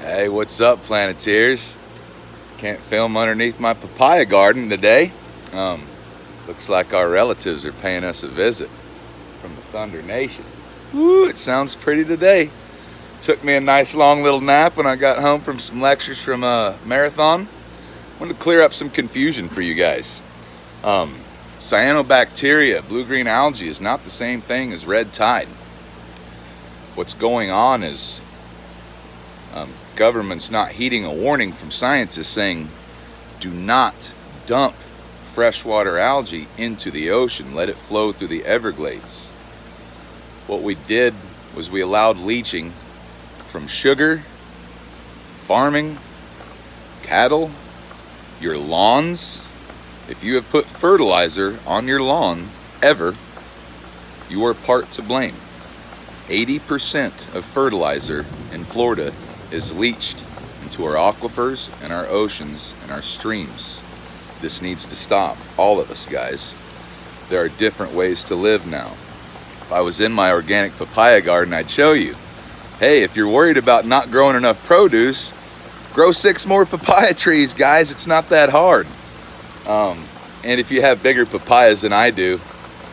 Hey, what's up, Planeteers? Can't film underneath my papaya garden today. Looks like our relatives are paying us a visit from the Thunder Nation. Woo, it sounds pretty today. Took me a nice long little nap when I got home from some lectures from a marathon. Wanted to clear up some confusion for you guys. Cyanobacteria, blue-green algae, is not the same thing as red tide. What's going on is government's not heeding a warning from scientists saying, do not dump freshwater algae into the ocean. Let it flow through the Everglades. What we did was we allowed leaching from sugar, farming, cattle, your lawns. If you have put fertilizer on your lawn ever, you are part to blame. 80% of fertilizer in Florida is leached into our aquifers and our oceans and our streams. This needs to stop, all of us, guys. There are different ways to live now. If I was in my organic papaya garden, I'd show you. Hey, if you're worried about not growing enough produce, grow 6 more papaya trees, guys. It's not that hard. And if you have bigger papayas than I do,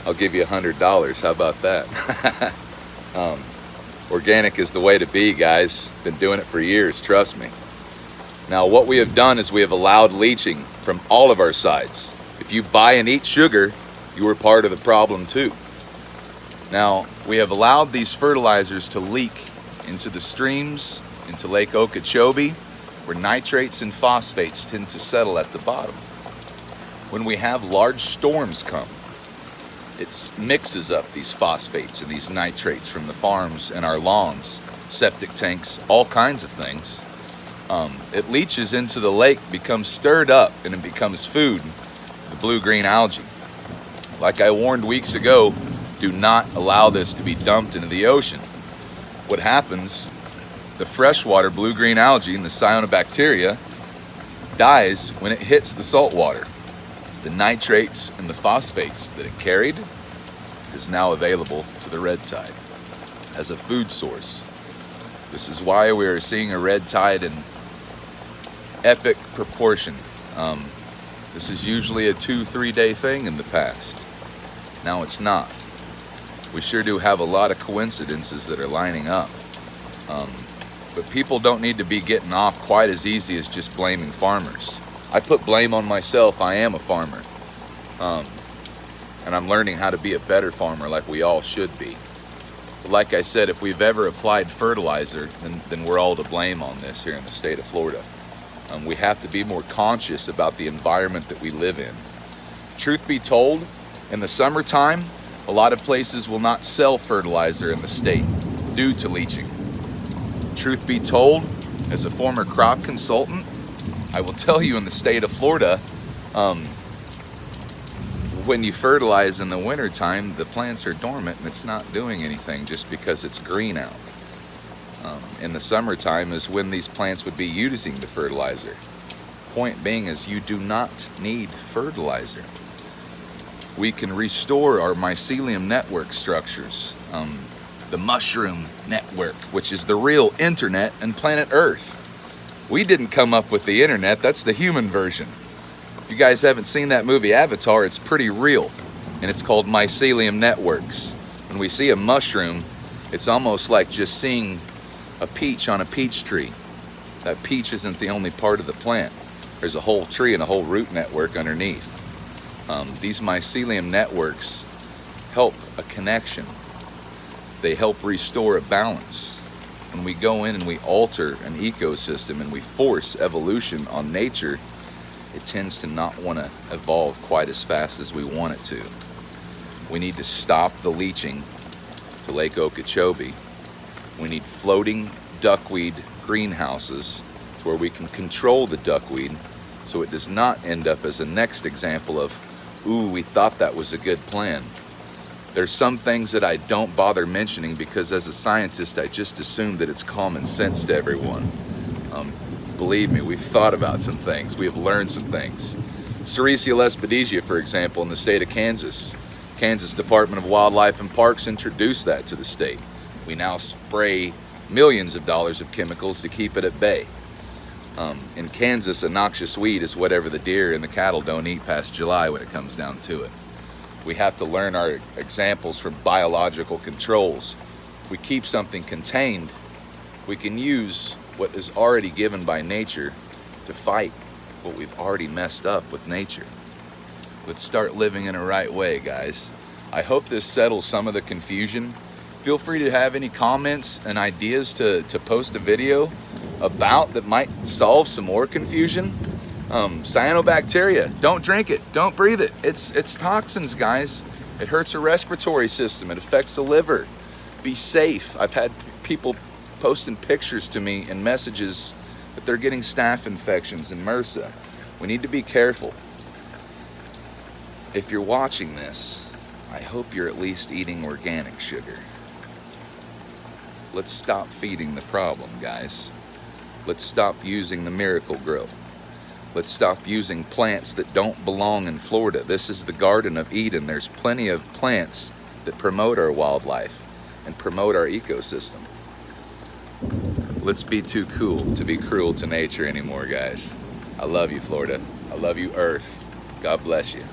I'll give you $100. How about that? Organic is the way to be, guys. Been doing it for years, trust me. Now, what we have done is we have allowed leaching from all of our sides. If you buy and eat sugar, you are part of the problem too. Now, we have allowed these fertilizers to leak into the streams, into Lake Okeechobee, where nitrates and phosphates tend to settle at the bottom. When we have large storms come, it mixes up these phosphates and these nitrates from the farms and our lawns, septic tanks, all kinds of things. It leaches into the lake, becomes stirred up, and it becomes food, the blue-green algae. Like I warned weeks ago, do not allow this to be dumped into the ocean. What happens, the freshwater blue-green algae and the cyanobacteria dies when it hits the salt water. The nitrates and the phosphates that it carried is now available to the red tide as a food source. This is why we are seeing a red tide in epic proportion. This is usually a 2-3 day thing in the past. Now it's not. We sure do have a lot of coincidences that are lining up. But people don't need to be getting off quite as easy as just blaming farmers. I put blame on myself. I am a farmer. And I'm learning how to be a better farmer like we all should be. But like I said, if we've ever applied fertilizer, then we're all to blame on this here in the state of Florida. We have to be more conscious about the environment that we live in. Truth be told, in the summertime, a lot of places will not sell fertilizer in the state due to leaching. Truth be told, as a former crop consultant, I will tell you in the state of Florida, when you fertilize in the wintertime, the plants are dormant and it's not doing anything just because it's green out. In the summertime is when these plants would be using the fertilizer. Point being is you do not need fertilizer. We can restore our mycelium network structures, the mushroom network, which is the real internet and planet Earth. We didn't come up with the internet, that's the human version. If you guys haven't seen that movie Avatar, it's pretty real, and it's called mycelium networks. When we see a mushroom, it's almost like just seeing a peach on a peach tree. That peach isn't the only part of the plant. There's a whole tree and a whole root network underneath. These mycelium networks help a connection. They help restore a balance. When we go in and we alter an ecosystem and we force evolution on nature, it tends to not want to evolve quite as fast as we want it to. We need to stop the leaching to Lake Okeechobee. We need floating duckweed greenhouses where we can control the duckweed so it does not end up as a next example of, ooh, we thought that was a good plan. There's some things that I don't bother mentioning because as a scientist, I just assume that it's common sense to everyone. Believe me, we've thought about some things. We have learned some things. Sericea lespedeza, for example, in the state of Kansas. Kansas Department of Wildlife and Parks introduced that to the state. We now spray millions of dollars of chemicals to keep it at bay. In Kansas, a noxious weed is whatever the deer and the cattle don't eat past July when it comes down to it. We have to learn our examples from biological controls. If we keep something contained, we can use what is already given by nature to fight what we've already messed up with nature. Let's start living in a right way, guys. I hope this settles some of the confusion. Feel free to have any comments and ideas to post a video about that might solve some more confusion. Cyanobacteria, don't drink it, don't breathe it. It's toxins, guys. It hurts the respiratory system, it affects the liver. Be safe. I've had people posting pictures to me and messages that they're getting staph infections and MRSA. We need to be careful. If you're watching this, I hope you're at least eating organic sugar. Let's stop feeding the problem, guys. Let's stop using the Miracle-Gro. Let's stop using plants that don't belong in Florida. This is the Garden of Eden. There's plenty of plants that promote our wildlife and promote our ecosystem. Let's be too cool to be cruel to nature anymore, guys. I love you, Florida. I love you, Earth. God bless you.